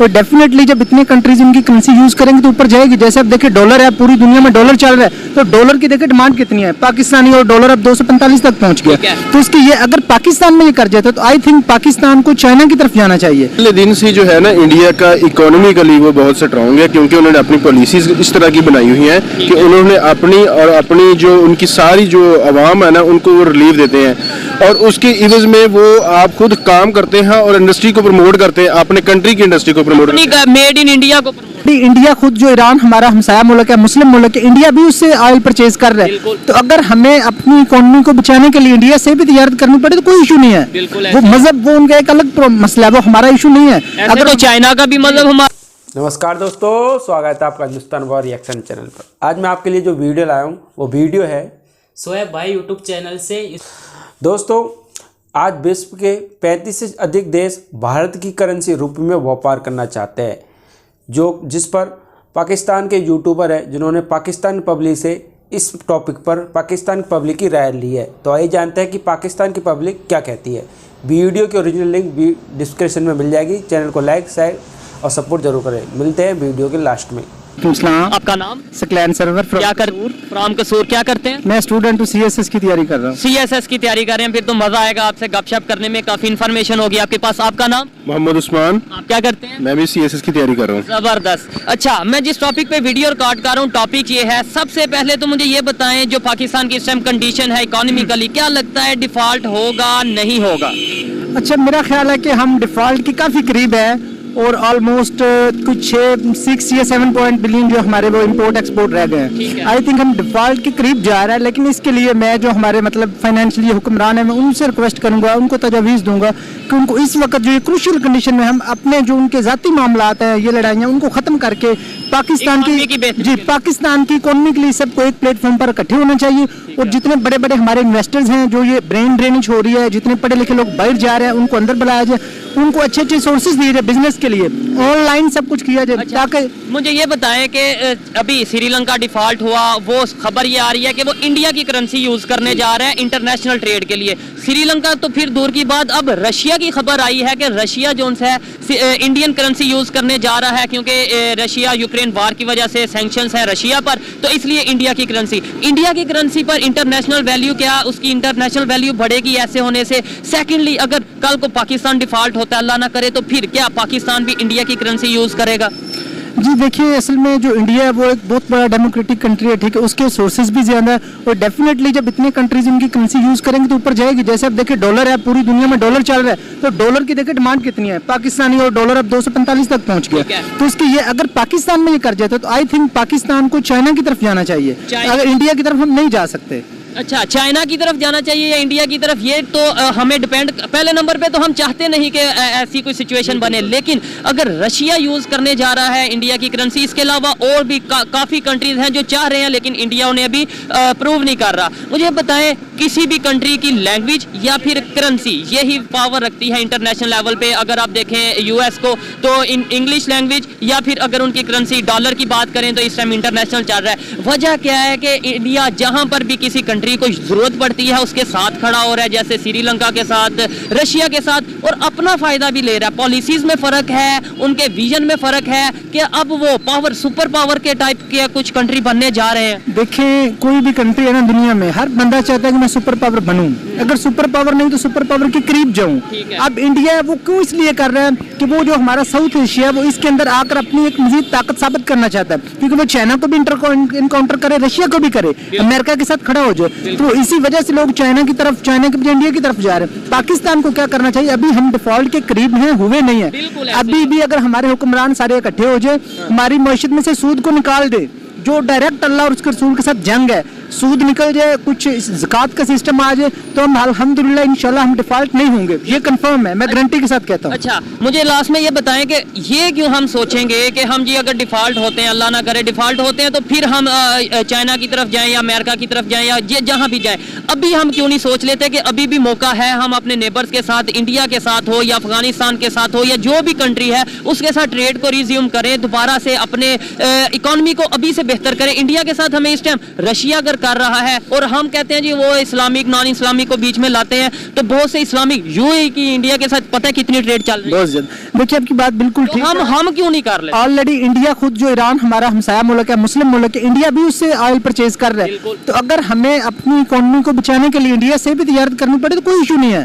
और डेफिनेटली जब इतने कंट्रीज उनकी करेंसी यूज करेंगे तो ऊपर जाएगी। जैसे अब देखिए डॉलर है, पूरी दुनिया में डॉलर चल रहा है, तो डॉलर की देखिए डिमांड कितनी है, पाकिस्तानी और डॉलर अब 245 तक पहुंच गया। तो इसकी ये अगर पाकिस्तान में ये कर जाता तो आई थिंक पाकिस्तान को चाइना की तरफ जाना चाहिए। पहले दिन से जो है ना इंडिया का इकोनॉमिकली वो बहुत स्ट्रांग है, क्योंकि उन्होंने अपनी पॉलिसीज इस तरह की बनाई हुई हैं कि उन्होंने अपनी जो उनकी सारी जो आवाम है ना उनको वो रिलीफ देते हैं और उसके इवज में वो आप खुद काम करते हैं और इंडस्ट्री को प्रमोट करते हैं, अपने कंट्री की इंडस्ट्री को प्रमोट करते हैं। मेड इन इंडिया को इंडिया खुद जो ईरान हमारा हमसाया मुल्क है, मुस्लिम मुल्क है, इंडिया भी उससे ऑयल परचेज कर रहा है। तो अगर हमें अपनी इकोनॉमी को बचाने के लिए इंडिया से भी तैयारी करनी पड़े तो कोई इशू नहीं है। वो मजहब वो उनका एक अलग मसला है, वो हमारा इशू नहीं है। अगर तो चाइना का भी मजहब हमारा। नमस्कार दोस्तों, स्वागत है आपका हिंदुस्तान वॉर रिएक्शन चैनल पर। आज मैं आपके लिए जो वीडियो लाया हूँ वो वीडियो है शोएब भाई यूट्यूब चैनल से। दोस्तों, आज विश्व के 35 से अधिक देश भारत की करेंसी रुपये में व्यापार करना चाहते हैं, जिस पर पाकिस्तान के यूट्यूबर है जिन्होंने पाकिस्तान पब्लिक से इस टॉपिक पर पाकिस्तान पब्लिक की राय ली है। तो आइए जानते हैं कि पाकिस्तान की पब्लिक क्या कहती है। वीडियो की ओरिजिनल लिंक डिस्क्रिप्शन में मिल जाएगी। चैनल को लाइक, शेयर और सपोर्ट जरूर करें। मिलते हैं वीडियो के लास्ट में। आपका नाम? सकलैन सर्वर क्या फ्रॉम कसूर। क्या करते हैं? मैं स्टूडेंट हूँ, सीएसएस की तैयारी कर रहा हूँ। सीएसएस की तैयारी कर रहे हैं, फिर तो मजा आएगा आपसे गपशप करने में, काफी इन्फॉर्मेशन होगी आपके पास। आपका नाम? मोहम्मद उस्मान। आप क्या करते हैं? मैं भी सीएसएस की तैयारी कर रहा हूँ। जबरदस्त। अच्छा, मैं जिस टॉपिक पे वीडियो रिकॉर्ड कर रहा हूँ टॉपिक ये है, सबसे पहले तो मुझे ये बताएं जो पाकिस्तान की इस टाइम कंडीशन है इकोनॉमिकली, क्या लगता है डिफॉल्ट होगा नहीं होगा? अच्छा, मेरा ख्याल है कि हम डिफॉल्ट के काफी करीब है और ऑलमोस्ट कुछ 6 या 7 पॉइंट बिलियन जो हमारे वो इंपोर्ट एक्सपोर्ट रह गए हैं। आई थिंक हम डिफॉल्ट के करीब जा रहा है, लेकिन इसके लिए मैं जो हमारे मतलब फाइनेंशियली हुक्मरान है मैं उनसे रिक्वेस्ट करूंगा, उनको तजावीज़ दूंगा कि उनको इस वक्त जो ये क्रूशियल कंडीशन में हम अपने जो उनके ज़ाती मामलात हैं, ये लड़ाइयाँ उनको ख़त्म करके पाकिस्तान की इकोनॉमी के लिए सबको एक प्लेटफॉर्म पर इकट्ठे होना चाहिए। और जितने बड़े बड़े हमारे इन्वेस्टर्स हैं, जो ये ब्रेन ड्रेनेज हो रही है, जितने पढ़े लिखे लोग बाहर जा रहे हैं उनको अंदर बुलाया जाए, उनको अच्छे अच्छे सोर्सेज दिए जाए बिजनेस के लिए, ऑनलाइन सब कुछ किया जाए। अच्छा, ताकि मुझे ये बताएं कि अभी श्रीलंका डिफॉल्ट हुआ, वो खबर ये आ रही है कि वो इंडिया की करेंसी यूज करने जा रहे हैं इंटरनेशनल ट्रेड के लिए। श्रीलंका तो फिर दूर की बात, अब रशिया की खबर आई है कि रशिया जो है इंडियन करेंसी यूज करने जा रहा है, क्योंकि रशिया यूक्रेन वार की वजह से सैंक्शंस है रशिया पर, तो इसलिए इंडिया की करेंसी पर इंटरनेशनल वैल्यू, क्या उसकी इंटरनेशनल वैल्यू बढ़ेगी ऐसे होने से? सेकेंडली, अगर कल को पाकिस्तान डिफॉल्ट होता है, अल्लाह ना करे, तो फिर क्या पाकिस्तान भी इंडिया की करेंसी यूज करेगा? जी देखिए, असल में जो इंडिया है वो एक बहुत बड़ा डेमोक्रेटिक कंट्री है, ठीक है, उसके सोर्सेज भी ज्यादा है और डेफिनेटली जब इतने कंट्रीज उनकी करेंसी यूज करेंगे तो ऊपर जाएगी। जैसे अब देखिए डॉलर है, पूरी दुनिया में डॉलर चल रहा है, तो डॉलर की देखिए डिमांड कितनी है, पाकिस्तानी और डॉलर अब 245 तक पहुंच गया। तो इसकी ये अगर पाकिस्तान में ये कर जाता तो आई थिंक पाकिस्तान को चाइना की तरफ जाना चाहिए, अगर इंडिया की तरफ हम नहीं जा सकते। अच्छा, चाइना की तरफ जाना चाहिए या इंडिया की तरफ, ये तो हमें डिपेंड। पहले नंबर पे तो हम चाहते नहीं कि ऐसी कोई सिचुएशन बने, लेकिन अगर रशिया यूज करने जा रहा है इंडिया की करेंसी, इसके अलावा और भी काफी कंट्रीज हैं जो चाह रहे हैं, लेकिन इंडिया उन्हें अभी प्रूव नहीं कर रहा। मुझे बताएं, किसी भी कंट्री की लैंग्वेज या फिर करेंसी यही पावर रखती है इंटरनेशनल लेवल पे? अगर आप देखें यूएस को तो इंग्लिश लैंग्वेज, या फिर अगर उनकी करेंसी डॉलर की बात करें तो इस टाइम इंटरनेशनल चल रहा है। वजह क्या है कि इंडिया जहां पर भी किसी कंट्री को जरूरत पड़ती है उसके साथ खड़ा हो रहा है, जैसे श्रीलंका के साथ, रशिया के साथ, और अपना फायदा भी ले रहा है। पॉलिसीज में फर्क है, उनके विजन में फर्क है कि अब वो सुपर पावर के टाइप के कुछ कंट्री बनने जा रहे हैं। देखिए, कोई भी कंट्री है ना दुनिया में, हर बंदा चाहता है कि मैं सुपर पावर बनूं, अगर सुपर पावर नहीं तो सुपर पावर के करीब जाऊं। अब इंडिया वो क्यों इसलिए कर रहा है कि वो जो हमारा साउथ एशिया है वो इसके अंदर आकर अपनी एक मजीद ताकत साबित करना चाहता है, क्योंकि वो चाइना को भी इनकाउंटर करे, रशिया को भी करे, अमेरिका के साथ खड़ा हो जाए। तो इसी वजह से लोग चाइना की तरफ, चाइना के बजाय इंडिया की तरफ जा रहे हैं। पाकिस्तान को क्या करना चाहिए? अभी हम डिफॉल्ट के करीब हैं, हुए नहीं है। अभी भी अगर हमारे हुक्मरान सारे इकट्ठे हो जाए, हमारी मईशत में से सूद को निकाल दे, जो डायरेक्ट अल्लाह और उसके रसूल के साथ जंग है, सूद निकल जाए, कुछ ज़कात का सिस्टम आ जाए, तो हम अल्हम्दुलिल्लाह इंशाल्लाह हम डिफॉल्ट नहीं होंगे, ये कंफर्म है, मैं गारंटी के साथ कहता हूँ। अच्छा, मुझे लास्ट में ये बताएं कि ये क्यों हम सोचेंगे कि हम जी अगर डिफॉल्ट होते हैं, अल्लाह ना करे डिफॉल्ट होते हैं, तो फिर हम चाइना की तरफ जाएं या अमेरिका की तरफ जाएं या जहाँ भी जाएं, अभी हम क्यों नहीं सोच लेते कि अभी भी मौका है, हम अपने नेबर्स के साथ, इंडिया के साथ हो या अफगानिस्तान के साथ हो या जो भी कंट्री है उसके साथ ट्रेड को रिज्यूम करें, दोबारा से अपने इकोनॉमी को अभी से बेहतर करें। इंडिया के साथ हमें इस टाइम, रशिया अगर कर रहा है, और हम कहते हैं जी वो इस्लामिक नॉन इस्लामिक को बीच में लाते हैं, तो बहुत से इस्लामिक यूएई की इंडिया के साथ पता है कितनी ट्रेड चल रही है। बहुत ज्यादा। देखिए आपकी बात बिल्कुल तो ठीक है। हम क्यों नहीं कर लेते? ऑलरेडी इंडिया खुद, जो ईरान हमारा हमसाया मुल्क है, मुस्लिम मुल्क है, इंडिया भी उससे ऑयल परचेज कर रहा है। तो अगर हमें अपनी इकोनॉमी को बचाने के लिए इंडिया से भी तजारत करनी पड़े तो कोई इशू नहीं है।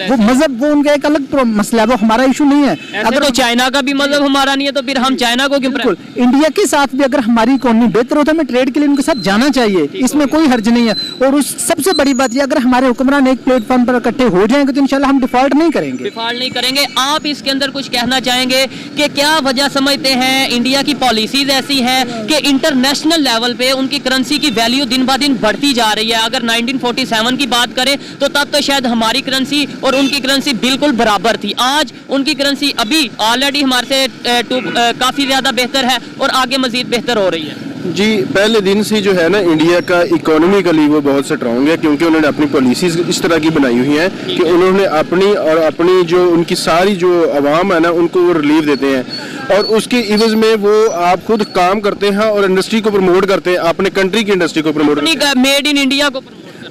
वो मजहब, वो उनका एक अलग मसला है, वो हमारा इशू नहीं है। अगर तो चाइना का भी मजहब हमारा नहीं है तो फिर हम चाइना को क्यों? बिल्कुल, इंडिया के साथ भी अगर हमारी इकोनॉमी बेहतर होता है, हमें ट्रेड के लिए उनके साथ जाना चाहिए, इसमें कोई हर्ज नहीं है। और उस सबसे बड़ी बात ये, अगर हमारे हुक्मरान एक प्लेटफॉर्म पर इकट्ठे हो जाएंगे तो इंशाल्लाह हम डिफॉल्ट नहीं करेंगे। डिफॉल्ट नहीं करेंगे। आप इसके अंदर कुछ कहना चाहेंगे कि क्या वजह समझते हैं इंडिया की पॉलिसीज ऐसी हैं कि इंटरनेशनल लेवल पे उनकी करेंसी की वैल्यू दिन ब दिन बढ़ती जा रही है? अगर 1947 की बात करें तो तब तो शायद हमारी करेंसी और उनकी करेंसी बिल्कुल बराबर थी। आज उनकी करेंसी अभी ऑलरेडी हमारे से काफी ज्यादा बेहतर है और आगे मजीद बेहतर हो रही है। जी, पहले दिन से जो है ना, इंडिया का इकोनॉमिकली वो बहुत स्ट्रांग है, क्योंकि उन्होंने अपनी पॉलिसीज इस तरह की बनाई हुई हैं कि उन्होंने अपनी जो उनकी सारी जो अवाम है ना, उनको वो रिलीफ देते हैं, और उसके इवज में वो आप खुद काम करते हैं और इंडस्ट्री को प्रमोट करते हैं, अपने कंट्री की इंडस्ट्री को प्रमोट करते हैं, मेड इन इंडिया को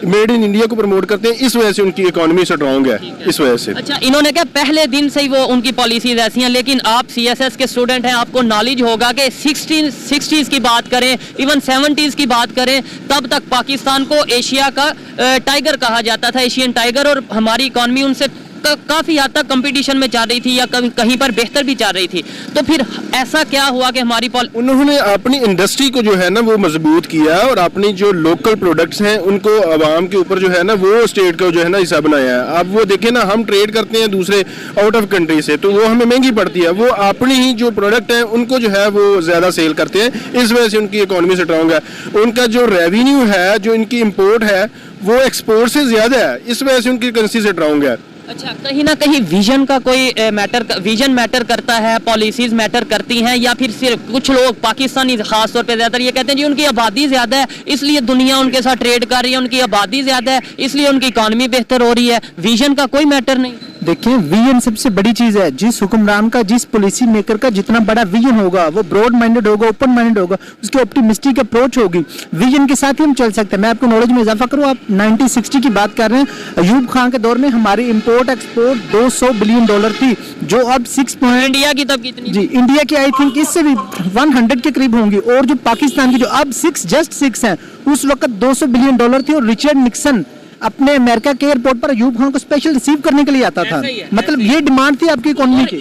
मेड इन इंडिया को प्रमोट करते हैं। इस वजह से उनकी इकोनॉमी स्ट्रांग है, इस वजह से। अच्छा, इन्होंने क्या पहले दिन से ही वो उनकी पॉलिसीज ऐसी हैं, लेकिन आप सीएसएस के स्टूडेंट हैं, आपको नॉलेज होगा कि 60s की बात करें, इवन 70s की बात करें, तब तक पाकिस्तान को एशिया का टाइगर कहा जाता था, एशियन टाइगर, और हमारी इकोनॉमी उनसे काफी हद तक कंपटीशन में चल रही थी या कहीं पर बेहतर भी चल रही थी। तो फिर ऐसा क्या हुआ कि हमारी उन्होंने अपनी इंडस्ट्री को जो है ना वो मजबूत किया, और अपनी जो लोकल प्रोडक्ट्स हैं उनको आवाम के ऊपर जो है ना वो स्टेट को जो है ना हिस्सा बनाया है। अब वो देखें ना, हम ट्रेड करते हैं दूसरे आउट ऑफ कंट्री से, तो वो हमें महंगी पड़ती है, वो अपनी ही जो प्रोडक्ट है उनको जो है वो ज्यादा सेल करते हैं, इस वजह से उनकी इकोनॉमी स्ट्रांग है। उनका जो रेवेन्यू है, जो इनकी इम्पोर्ट है, वो एक्सपोर्ट से ज्यादा है, इस वजह से उनकी करेंसी स्ट्रांग है। अच्छा, कहीं ना कहीं विजन का कोई विजन मैटर करता है, पॉलिसीज मैटर करती हैं, या फिर सिर्फ कुछ लोग पाकिस्तानी खास तौर पे ज्यादातर ये कहते हैं जी उनकी आबादी ज्यादा है इसलिए दुनिया उनके साथ ट्रेड कर रही है, उनकी आबादी ज्यादा है इसलिए उनकी इकोनॉमी बेहतर हो रही है, विजन का कोई मैटर नहीं? देखिए, विजन सबसे बड़ी चीज है। जिस हुक्मरान का, जिस पॉलिसी मेकर का जितना बड़ा विजन होगा, वो ब्रॉड माइंडेड होगा, ओपन माइंडेड होगा, उसकी ऑप्टिमिस्टिक अप्रोच होगी, विजन के साथ ही हम चल सकते हैं। मैं आपको नॉलेज में इजाफा करूं, आप 1960 की बात कर रहे हैं, अयूब खान के दौर में हमारी इंपोर्ट एक्सपोर्ट $200 बिलियन थी, जो अब 6 इंडिया की तब कितनी? जी, इंडिया की आई थिंक इससे भी 100 के करीब होंगी, और जो पाकिस्तान की जो अब 6 है, उस वक्त $200 बिलियन थी। और रिचर्ड निक्सन अपने अमेरिका के एयरपोर्ट पर अयूब खान को स्पेशल रिसीव करने के लिए आता था। मतलब ये डिमांड थी आपकी इकोनॉमी की।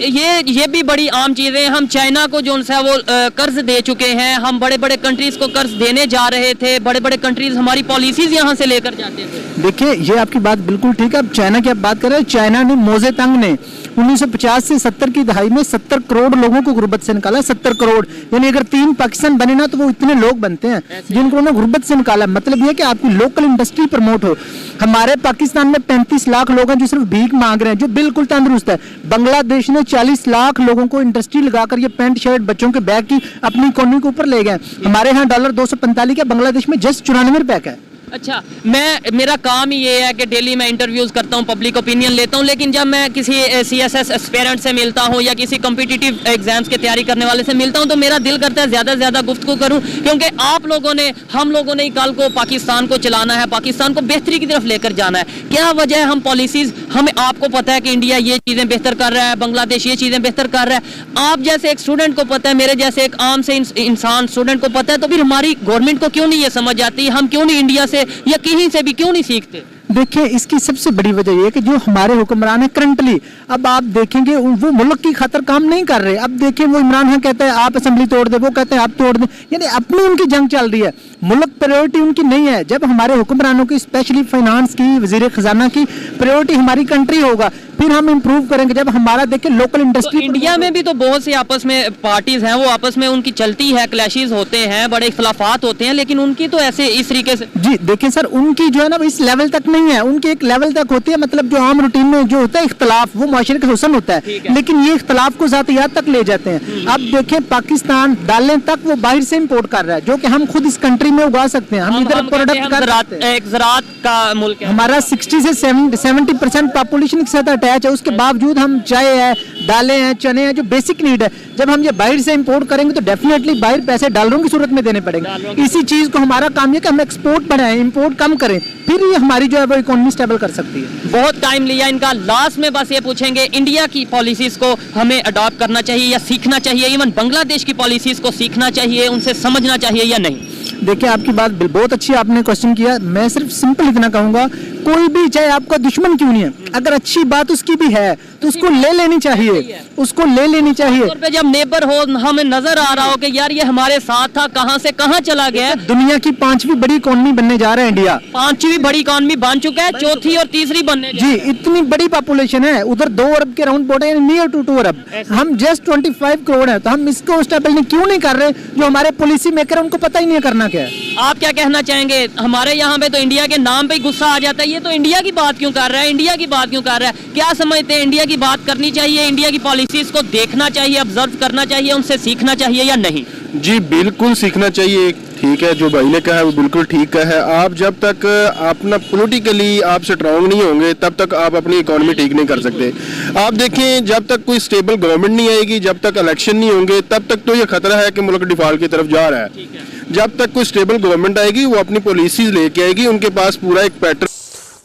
ये भी बड़ी आम चीजें, हम चाइना को जो है वो कर्ज दे चुके हैं, हम बड़े बड़े कंट्रीज को कर्ज देने जा रहे थे, बड़े बड़े कंट्रीज हमारी पॉलिसीज यहाँ से लेकर जाते थे। देखिए, ये आपकी बात बिल्कुल ठीक है। अब चाइना की आप बात कर रहे हैं, चाइना ने, मोजे तंग ने 1950 से 70 की दहाई में 70 करोड़ लोगों को गुर्बत से निकाला। 70 करोड़, यानी अगर 3 पाकिस्तान बने ना तो वो इतने लोग बनते हैं जिनको उन्होंने गुर्बत से निकाला। मतलब ये कि आपकी लोकल इंडस्ट्री प्रमोट हो। हमारे पाकिस्तान में 35 लाख लोग हैं जो सिर्फ भीख मांग रहे हैं, जो बिल्कुल तंदुरुस्त है। बांग्लादेश ने 40 लाख लोगों को इंडस्ट्री लगाकर ये पैंट शर्ट बच्चों के बैग की अपनी इकोनॉमी के ऊपर ले गए। हमारे यहाँ डॉलर 245 है, बांग्लादेश में जस्ट 94 रुपए का है। अच्छा, मेरा काम ही ये है कि डेली मैं इंटरव्यूज करता हूँ, पब्लिक ओपिनियन लेता हूँ, लेकिन जब मैं किसी सीएसएस एस्पिरेंट से मिलता हूँ या किसी कॉम्पिटिटिव एग्जाम्स की तैयारी करने वाले से मिलता हूँ तो मेरा दिल करता है ज़्यादा से ज़्यादा गुफ्तगू करूँ, क्योंकि आप लोगों ने, हम लोगों ने ही कल को पाकिस्तान को चलाना है, पाकिस्तान को बेहतरी की तरफ लेकर जाना है। क्या वजह है हम पॉलिसीज, हमें, आपको पता है कि इंडिया ये चीज़ें बेहतर कर रहा है, बांग्लादेश ये चीज़ें बेहतर कर रहा है, आप जैसे एक स्टूडेंट को पता है, मेरे जैसे एक आम से इंसान स्टूडेंट को पता है, तो फिर हमारी गवर्नमेंट को क्यों नहीं ये समझ आती? हम क्यों नहीं इंडिया से या कहीं से भी क्यों नहीं सीखते? देखिए, इसकी सबसे बड़ी वजह यह है कि जो हमारे हुक्मरान है करंटली, अब आप देखेंगे वो मुल्क की खातर काम नहीं कर रहे। अब देखिए, वो इमरान खान कहता है आप असेंबली तोड़ दे, वो कहते हैं आप तोड़ दें, यानी अपनी उनकी जंग चल रही है, मुल्क प्रायोरिटी उनकी नहीं है। जब हमारे हुक्मरानों की, स्पेशली फाइनेंस की, वजीर खजाना की प्रायोरिटी हमारी कंट्री होगा, फिर हम इंप्रूव करेंगे। जब हमारा देखिए लोकल इंडस्ट्री, तो इंडिया में भी तो बहुत सी आपस में पार्टीज हैं, वो आपस में उनकी चलती है, क्लैशेस होते हैं, बड़े इख्तलाफात होते हैं, लेकिन उनकी तो ऐसे इस तरीके से, जी देखिए सर, उनकी जो है ना इस लेवल तक नहीं है, उनकी एक लेवल तक होती है, मतलब जो आम रूटीन में जो होता है इख्तलाफ, वो माशरे का हुस्न होता है, लेकिन ये इख्तलाफ को ज़ातियात तक ले जाते हैं। अब देखें, पाकिस्तान दालें तक वो बाहर से इम्पोर्ट कर रहा है, जो कि हम खुद इस कंट्री में उगा सकते हैं, हम इधर प्रोडक्ट कर रहे हैं। एक ज़राअत का मुल्क है हमारा, 60 से 70% पॉपुलेशन के साथ अटैच अटैच है, उसके बावजूद हम चाय है, दालें हैं, चने हैं, जो बेसिक नीड है, जब हम ये बाहर से इंपोर्ट करेंगे तो डेफिनेटली बाहर पैसे डॉलरों की सूरत में देने पड़ेंगे। इसी चीज़ को हमारा काम ये कि हम एक्सपोर्ट बढ़ाएं, इंपोर्ट कम करें, फिर ये हमारी जो है वो इकोनॉमी स्टेबल कर सकती है। बहुत टाइम लिया इनका, लास्ट में बस ये पूछेंगे इंडिया की पॉलिसीज को हमें अडॉप्ट करना चाहिए या सीखना चाहिए, इवन बांग्लादेश की पॉलिसीज को सीखना चाहिए, उनसे समझना चाहिए या नहीं? देखिए, आपकी बात बहुत अच्छी आपने क्वेश्चन किया। मैं सिर्फ सिंपल इतना कहूंगा, कोई भी चाहे आपका दुश्मन क्यों नहीं है, अगर अच्छी बात उसकी भी है तो उसको ले लेनी चाहिए, उसको ले लेनी चाहिए। तौर पे जब नेबर हो, हमें नजर आ रहा हो कि यार ये हमारे साथ था, कहां से कहां चला गया है। दुनिया की 5वीं बड़ी इकोनॉमी बनने जा रहा है इंडिया, 5वीं बड़ी इकोनॉमी बन चुका है, चौथी और तीसरी बनने जा जी। इतनी बड़ी पॉपुलेशन है, उधर 2 अरब के राउंड बोर्ड है, नियर टू 2 अरब, हम जस्ट 25 करोड़ है, तो हम इसको स्टेबल क्यों नहीं कर रहे? जो हमारे पॉलिसी मेकर उनको पता ही नहीं है करना क्या है। आप क्या कहना चाहेंगे? हमारे यहाँ पे तो इंडिया के नाम पे ही गुस्सा आ जाता है, ये तो इंडिया की बात क्यों कर रहा है, इंडिया की बात क्यों कर रहा है? क्या समझते हैं, इंडिया की बात करनी चाहिए, इंडिया की पॉलिसीज को देखना चाहिए, ऑब्जर्व करना चाहिए, उनसे सीखना चाहिए या नहीं? जी बिल्कुल सीखना चाहिए। ठीक है, जो भाई ने कहा है वो बिल्कुल ठीक है। आप जब तक अपना पॉलिटिकली आप स्ट्रांग नहीं होंगे तब तक आप अपनी इकोनॉमी ठीक नहीं कर सकते। आप देखें, जब तक कोई स्टेबल गवर्नमेंट नहीं आएगी, जब तक इलेक्शन नहीं होंगे, तब तक तो ये खतरा है कि मुल्क डिफॉल्ट की तरफ जा रहा है। जब तक कोई स्टेबल गवर्नमेंट आएगी, वो अपनी पॉलिसीज लेके आएगी, उनके पास पूरा एक पैटर्न।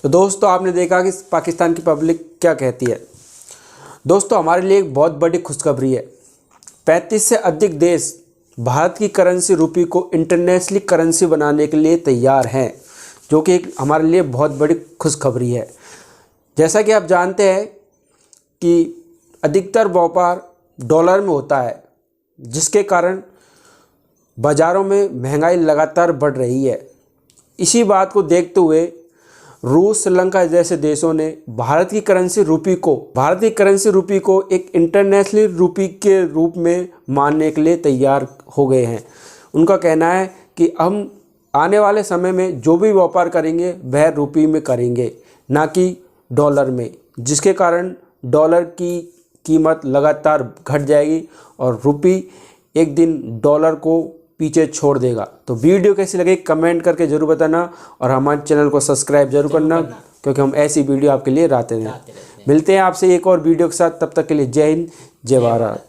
तो दोस्तों, आपने देखा कि पाकिस्तान की पब्लिक क्या कहती है। दोस्तों, हमारे लिए एक बहुत बड़ी खुशखबरी है। 35 से अधिक देश भारत की करेंसी रुपये को इंटरनेशनल करेंसी बनाने के लिए तैयार हैं, जो कि एक हमारे लिए बहुत बड़ी खुशखबरी है। जैसा कि आप जानते हैं कि अधिकतर व्यापार डॉलर में होता है, जिसके कारण बाज़ारों में महंगाई लगातार बढ़ रही है। इसी बात को देखते हुए रूस, श्रीलंका जैसे देशों ने भारत की करेंसी रुपये को एक इंटरनेशनल रुपये के रूप में मानने के लिए तैयार हो गए हैं। उनका कहना है कि हम आने वाले समय में जो भी व्यापार करेंगे वह रुपये में करेंगे, ना कि डॉलर में, जिसके कारण डॉलर की कीमत लगातार घट जाएगी और रुपये एक दिन डॉलर को पीछे छोड़ देगा। तो वीडियो कैसी लगी कमेंट करके जरूर बताना और हमारे चैनल को सब्सक्राइब जरूर करना, क्योंकि हम ऐसी वीडियो आपके लिए लाते हैं। मिलते हैं आपसे एक और वीडियो के साथ, तब तक के लिए जय हिंद, जय भारत।